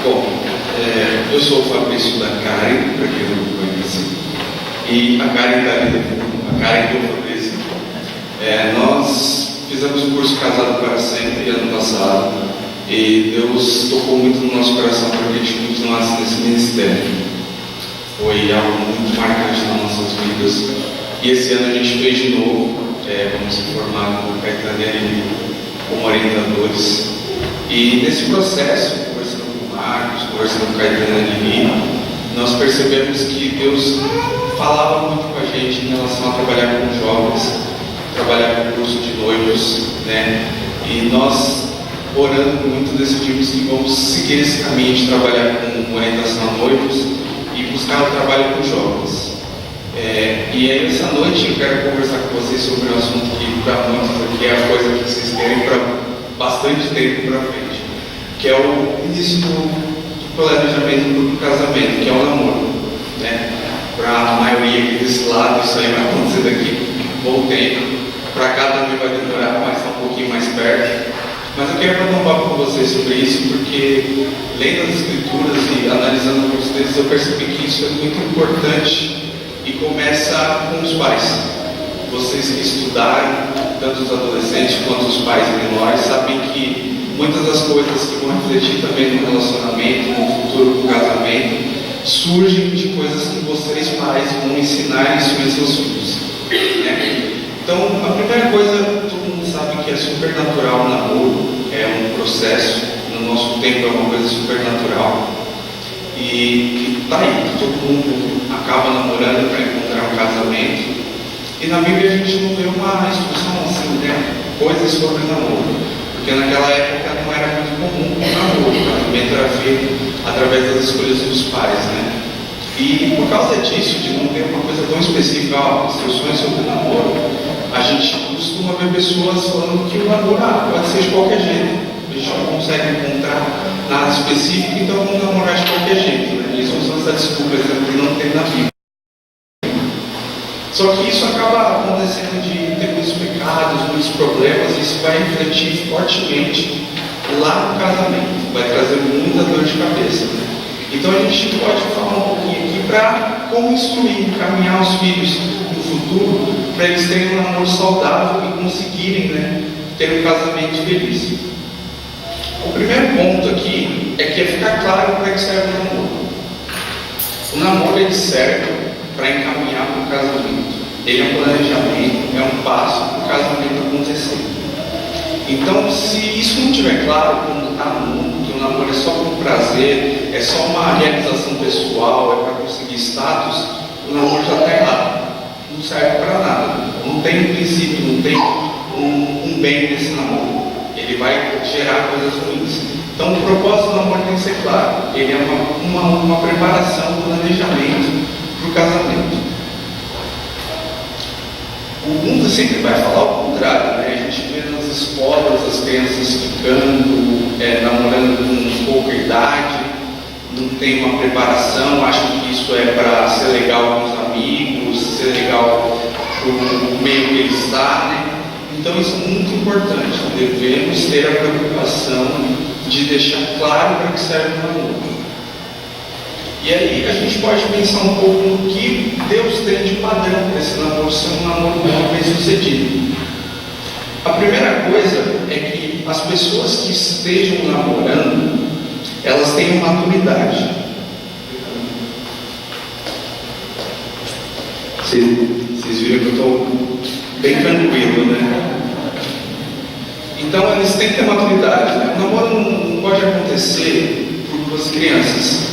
Bom, eu sou o Fabrício da Karen, para quem não me conhece, e a Karen está ali, a Karen do Fabrício. Nós fizemos o curso Casado para Sempre ano passado, e Deus tocou muito no nosso coração para que a gente continuasse nesse ministério. Foi algo muito marcante nas nossas vidas, e esse ano a gente fez de novo. Vamos se formar no Caetano e Areli como orientadores, e nesse processo, conversando com o Marcos, conversando com o Caetano e Areli, nós percebemos que Deus falava muito com a gente em relação a trabalhar com jovens, trabalhar com curso de noivos, né? E nós, orando muito, decidimos que vamos seguir esse caminho de trabalhar com orientação a noivos e buscar o trabalho com jovens. E aí, essa noite eu quero conversar com vocês sobre um assunto que para muitos aqui é a coisa que vocês querem para bastante tempo para frente, que é o início do planejamento do casamento, que é o namoro, né? Para a maioria aqui desse lado, isso aí vai acontecer daqui a bom tempo. Para cá também vai demorar, mas está um pouquinho mais perto. Mas eu quero bater um papo com vocês sobre isso, porque lendo as escrituras e analisando alguns textos, eu percebi que isso é muito importante. E começa com os pais. Vocês que estudaram, tanto os adolescentes quanto os pais menores, sabem que muitas das coisas que vão refletir também no relacionamento, no futuro do casamento, surgem de coisas que vocês pais vão ensinar isso em seus filhos, né? Então, a primeira coisa, todo mundo sabe que é supernatural o namoro, é um processo, no nosso tempo é uma coisa supernatural. E está aí, todo mundo acaba namorando para encontrar um casamento. E na Bíblia a gente não vê uma instrução assim, né? Coisas sobre namoro. Porque naquela época não era muito comum o namoro. O casamento era feito através das escolhas dos pais, né? E por causa disso, de não ter uma coisa tão específica, instruções sobre namoro, a gente costuma ver pessoas falando que o namoro pode ser de qualquer jeito. A gente não consegue encontrar nada específico, então vamos namorar de qualquer jeito, né? Eles usam essa desculpa, que não tem na Bíblia. Só que isso acaba acontecendo de ter muitos pecados, muitos problemas, e isso vai refletir fortemente lá no casamento, vai trazer muita dor de cabeça, né? Então a gente pode falar um pouquinho aqui para como instruir, encaminhar os filhos no futuro, para eles terem um namoro saudável e conseguirem, né, ter um casamento feliz. O primeiro ponto aqui é que é ficar claro para que serve o namoro. O namoro ele serve para encaminhar para o casamento. Ele é um planejamento, é um passo para o casamento acontecer. Então, se isso não estiver claro quando está no mundo, que o namoro é só por prazer, é só uma realização pessoal, é para conseguir status, o namoro já está errado. Não serve para nada. Não tem um princípio, não tem um bem nesse namoro. Ele vai gerar coisas ruins. Então, o propósito do namoro tem que ser claro. Ele é uma preparação, um planejamento para o casamento. O mundo sempre vai falar o contrário, né? A gente vê nas escolas as crianças ficando, namorando com pouca idade, não tem uma preparação, acham que isso é para ser legal com os amigos, ser legal para o meio que ele está, né? Então isso é muito importante, devemos ter a preocupação de deixar claro para que serve o namoro. E aí a gente pode pensar um pouco no que Deus tem de padrão para esse namoro ser um namoro bom e bem sucedido. A primeira coisa é que as pessoas que estejam namorando, elas tenham maturidade. Vocês viram que eu estou bem tranquilo, né? Então eles têm que ter maturidade, né? O namoro não pode acontecer por duas crianças,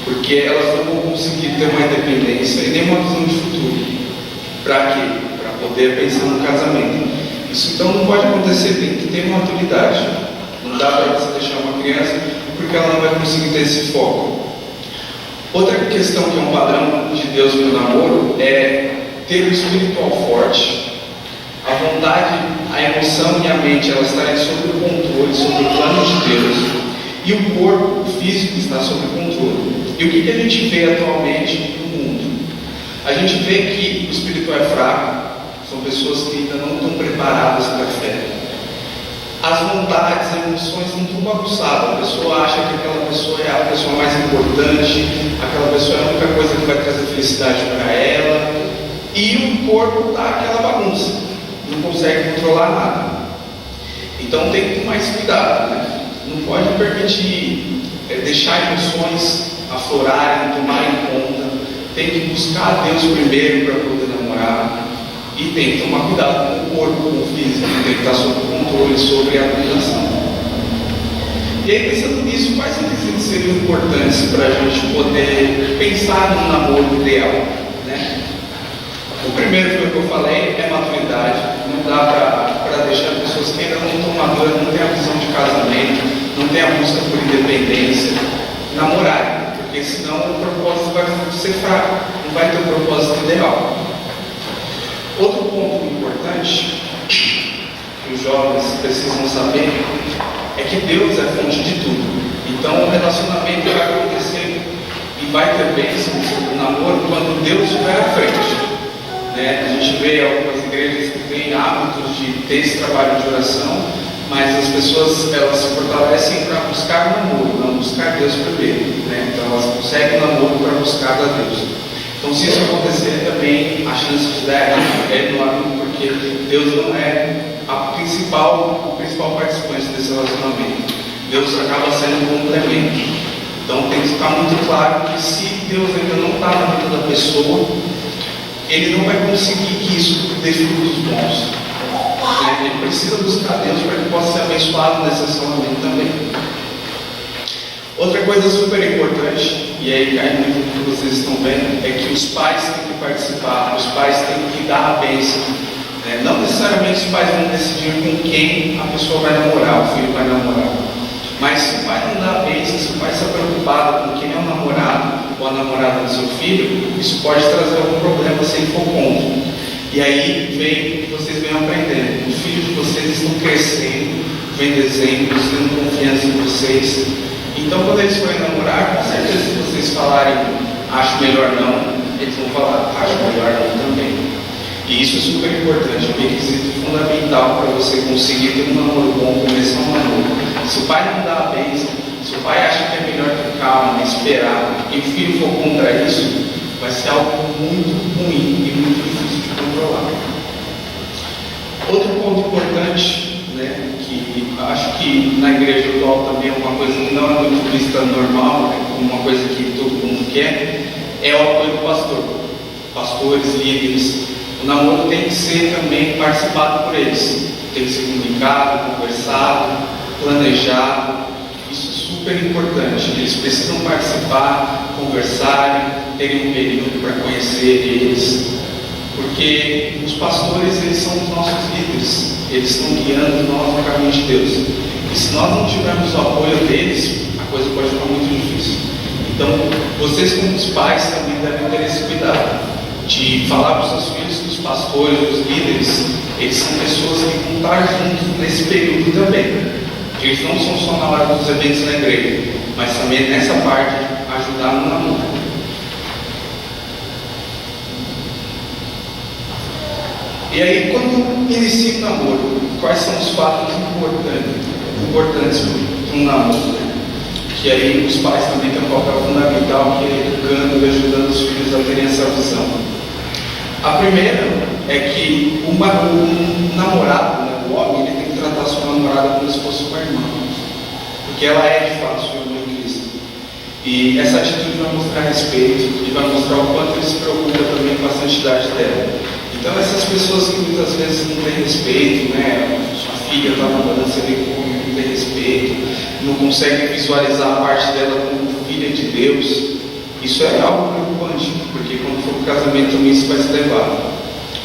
porque elas não vão conseguir ter uma independência e nem uma visão de futuro. Para quê? Para poder pensar no casamento. Isso então não pode acontecer, tem que ter maturidade. Não dá para você deixar uma criança porque ela não vai conseguir ter esse foco. Outra questão que é um padrão de Deus no namoro é ter o espiritual forte. A vontade, a emoção e a mente, elas estarem sob o controle, sob o plano de Deus. E o corpo, o físico, está sob controle. E o que a gente vê atualmente no mundo? A gente vê que o espiritual é fraco, são pessoas que ainda não estão preparadas para a fé. as vontades, as emoções não estão bagunçadas. A pessoa acha que aquela pessoa é a pessoa mais importante, aquela pessoa é a única coisa que vai trazer felicidade para ela, e o corpo está aquela bagunça, não consegue controlar nada. Então tem que ter mais cuidado, né? Não pode permitir deixar emoções aflorarem, tomarem conta. Tem que buscar Deus primeiro para poder namorar. E tem que tomar cuidado com o corpo, com o físico, tem que estar sob controle sobre a alimentação. E aí, pensando nisso, quais requisitos seriam importantes para a gente poder pensar no namoro ideal, né? O primeiro foi o que eu falei, é maturidade. Não dá para deixar pessoas que ainda não estão maduras, não têm a visão de casamento, não têm a busca por independência, namorarem, porque senão o propósito vai ser fraco, não vai ter um propósito ideal. Outro ponto importante que os jovens precisam saber é que Deus é fonte de tudo. Então o relacionamento vai acontecer e vai ter bênção sobre o namoro quando Deus estiver à frente, né? A gente vê algumas igrejas que têm hábitos de ter esse trabalho de oração, mas as pessoas elas se fortalecem para buscar o namoro, não buscar Deus primeiro, né? Então elas conseguem o namoro para buscar a Deus. Então, se isso acontecer também, a chance de dar errado é enorme, porque Deus não é o principal participante desse relacionamento. Deus acaba sendo um complemento. Então, tem que ficar muito claro que se Deus ainda não está na vida da pessoa, ele não vai conseguir que isso dê frutos bons. Ele precisa buscar Deus para que possa ser abençoado nesse relacionamento também. Outra coisa super importante, e aí cai muito no que vocês estão vendo, é que os pais têm que participar, os pais têm que dar a bênção, né? Não necessariamente os pais vão decidir com quem a pessoa vai namorar, o filho vai namorar, mas se o pai não dá a bênção, se o pai está preocupado com quem é o namorado ou a namorada do seu filho, isso pode trazer algum problema se ele for contra. E aí vocês vêm aprendendo, os filhos de vocês estão crescendo, vendo exemplos, tendo confiança em vocês. Então, quando eles forem namorar, com certeza, se vocês falarem acho melhor não, eles vão falar acho melhor não também. E isso é super importante, é um requisito fundamental para você conseguir ter um namoro bom, começar um namoro. Se o pai não dá a bênção, se o pai acha que é melhor ter calma, esperar, e o filho for contra isso, vai ser algo muito ruim e muito difícil de controlar. Outro ponto importante, né, que acho que na igreja atual também é uma coisa que não é muito vista normal, é uma coisa que todo mundo quer, é o apoio do pastor. Pastores, líderes. O namoro tem que ser também participado por eles. Tem que ser comunicado, conversado, planejado. Isso é super importante. Eles precisam participar, conversarem, terem um período para conhecer eles. Porque os pastores, eles são os nossos líderes. Eles estão guiando nós no caminho de Deus. E se nós não tivermos o apoio deles, a coisa pode ficar muito difícil. Então, vocês como os pais também devem ter esse cuidado de falar para os seus filhos que os pastores, os líderes, eles são pessoas que vão estar juntos nesse período também. Que eles não são só na hora dos eventos na igreja, mas também nessa parte ajudar no namoro. E aí, quando inicia o namoro, quais são os fatos importantes para um namoro? Que aí os pais também têm um papel fundamental, que é educando e ajudando os filhos a terem essa visão. A primeira é que um namorado, né, o homem, ele tem que tratar a sua namorada como se fosse uma irmã, porque ela é de fato sua irmã em Cristo. E essa atitude vai mostrar respeito e vai mostrar o quanto ele se preocupa também com a santidade dela. Então essas pessoas que muitas vezes não têm respeito, né, sua filha está namorando, você vê como não tem respeito, não consegue visualizar a parte dela como filha de Deus, isso é algo preocupante, porque quando for para o casamento também isso vai se levar.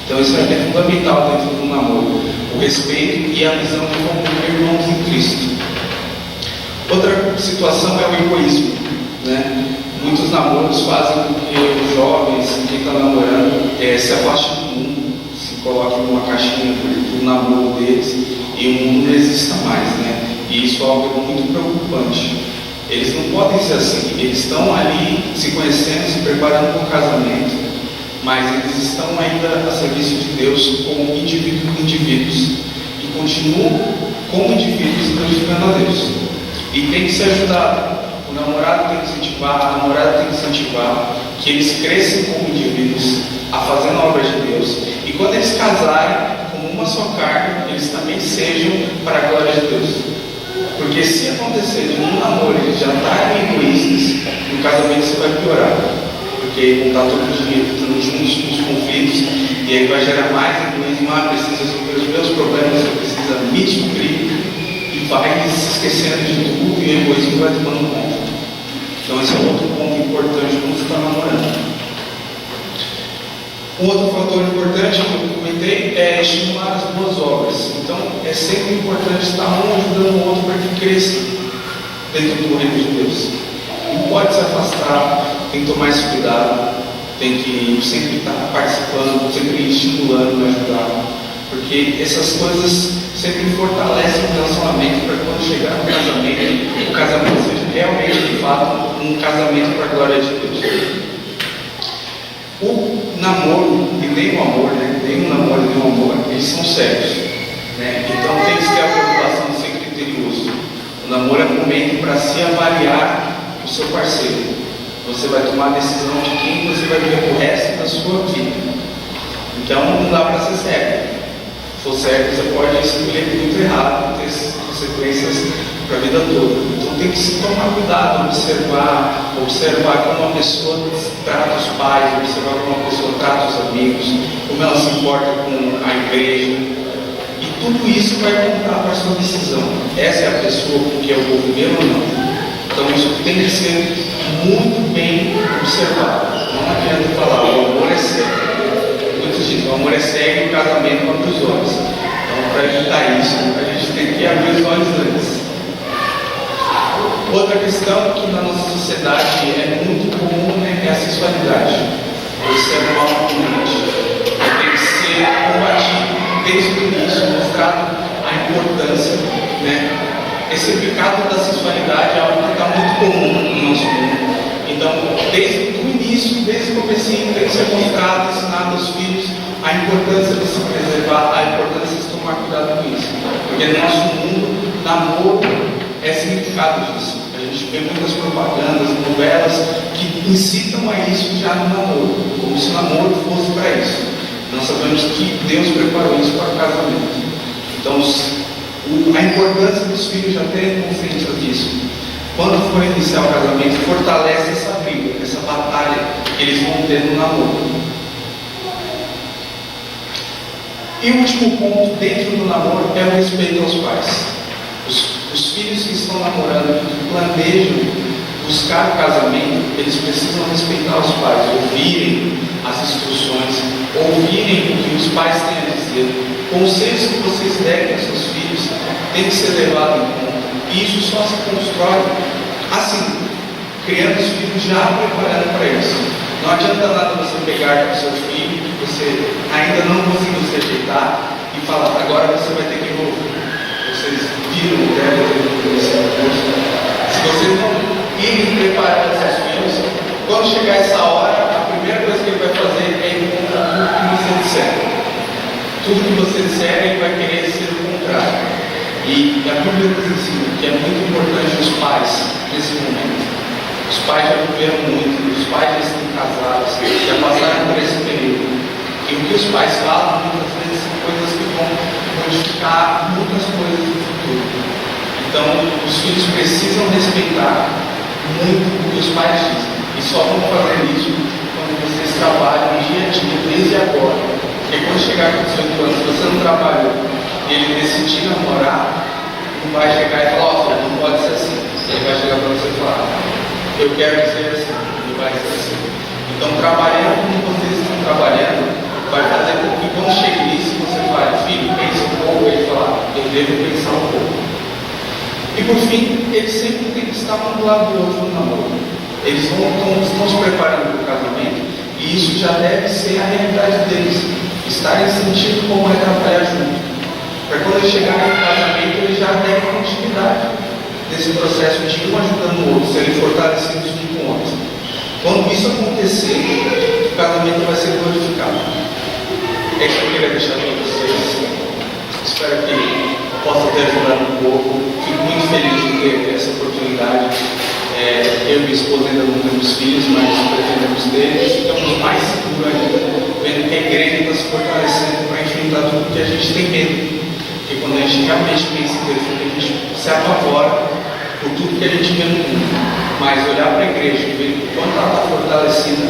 Então isso é fundamental dentro do namoro, o respeito e a visão de como irmãos em Cristo. Outra situação é o egoísmo, né? Muitos namoros fazem com que os jovens, quem está namorando, se afastem do mundo, se coloquem numa caixinha do namoro deles e o mundo não exista mais, né? E isso é algo muito preocupante. Eles não podem ser assim, eles estão ali se conhecendo, se preparando para o casamento, mas eles estão ainda a serviço de Deus como indivíduos e continuam como indivíduos glorificando a Deus. E tem que ser ajudado. O namorado tem que incentivar, a namorada tem que incentivar que eles cresçam como indivíduos, a fazendo a obra de Deus. E quando eles casarem como uma só carne, eles também sejam para a glória de Deus. Porque se acontecer de um namoro eles já estarem egoístas, no casamento você vai piorar. Porque vão estar todos juntos nos conflitos, e aí vai gerar mais egoísmo. Precisa resolver os meus problemas, você precisa me suprir, e vai se esquecendo de tudo, e o egoísmo vai tomando conta. Então esse é outro ponto importante quando você está namorando. Um outro fator importante que eu comentei é estimular as boas obras. Então é sempre importante estar um ajudando o outro para que cresça dentro do reino de Deus. Não pode se afastar, tem que tomar esse cuidado, tem que sempre estar participando, sempre estimulando, ajudar, porque essas coisas sempre fortalecem o relacionamento para quando chegar no casamento, o casamento seja realmente, de fato, um casamento para a glória de Deus. O namoro e nem o amor, nem o namoro e nem o amor, eles são sérios, Então tem que ter a preocupação de ser criterioso. O namoro é um momento para se avaliar o seu parceiro. Você vai tomar a decisão de quem você vai viver o resto da sua vida. Então não dá para ser cego. Se for cego, você pode escolher muito errado e ter consequências para a vida toda. Então tem que se tomar cuidado, observar como uma pessoa trata os pais, observar como uma pessoa trata os amigos, como ela se importa com a igreja. E tudo isso vai contar para a sua decisão. Essa é a pessoa com que eu vou viver ou não. Então isso tem que ser muito bem observado. Não adianta falar, o amor é cego. Muitos dizem, o amor é cego e o casamento abre os olhos. Então para evitar isso, a gente tem que abrir os olhos antes. Outra questão que na nossa sociedade é muito comum é a sexualidade. Isso é normalmente tem que ser combatido desde o início, mostrado a importância, Esse pecado da sexualidade é algo que está muito comum no nosso mundo. Então, desde o início, desde o comecinho, tem que ser mostrado, ensinado aos filhos a importância de se preservar, a importância de tomar cuidado com isso. Porque no nosso mundo, namoro é significado disso. A gente vê muitas propagandas, novelas que incitam a isso já no namoro, como se o namoro fosse para isso. Nós sabemos que Deus preparou isso para o casamento. Então, a importância dos filhos já terem consciência disso. Quando for iniciar o casamento, fortalece essa briga, essa batalha que eles vão ter no namoro. E o último ponto dentro do namoro é o respeito aos pais. Os filhos que estão namorando, que planejam buscar o casamento, eles precisam respeitar os pais, ouvirem as instruções, ouvirem o que os pais têm a dizer. Conselhos que vocês derem aos seus filhos tem que ser levado em conta. E isso só se constrói assim, criando os filhos já preparando para isso. Não adianta nada você pegar com o seu filho que você ainda não conseguiu se ajeitar e falar, agora você vai ter que evoluir. Vocês viram o débito desse curso. Se vocês não irem preparando seus filhos, quando chegar essa hora, a primeira coisa que ele vai fazer é ir contra tudo que você disser. Tudo que você disser, ele vai querer ser o contrário. E a Bíblia nos ensina que é muito importante os pais nesse momento. Os pais já viveram muito, os pais já estão casados, já passaram por esse período. E o que os pais falam muitas vezes são coisas que vão modificar muitas coisas no futuro. Então, os filhos precisam respeitar muito o que os pais dizem. E só vão fazer isso quando vocês trabalham dia a dia, desde agora. Porque quando chegar com 18 anos, se você não trabalhou e ele decidir namorar, não vai chegar e falar, ó, não pode ser assim. Ele vai chegar para você e falar, eu quero que seja assim, e vai ser assim. Então, trabalhando como vocês estão trabalhando, vai fazer com que quando chegue nisso, você fale, filho, pense um pouco, ele falar, eu devo pensar um pouco. E por fim, eles sempre têm que estar um do lado do outro no namoro. Eles estão se preparando para o casamento, e isso já deve ser a realidade deles. Estarem sentindo como é trabalhar junto. Para quando eles chegarem no casamento, eles já devem continuidade desse processo de um ajudando o outro, serem fortalecidos um com o outro. Quando isso acontecer, o casamento vai ser glorificado. É isso que eu queria deixar para vocês. Espero que possa ter ajudado um pouco. Fico muito feliz de ter essa oportunidade. Eu e minha esposa ainda não temos filhos, mas pretendemos ter. Ficamos mais seguros ainda, vendo que a igreja está se fortalecendo para enfrentar tudo que a gente tem medo. Porque quando a gente realmente pensa em Deus, a gente se apavora por tudo que a gente vê no mundo. Mas olhar para a igreja e ver o quanto ela está fortalecida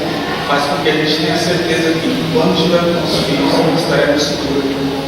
faz com que a gente tenha certeza que quando tiver com os filhos, estaremos seguros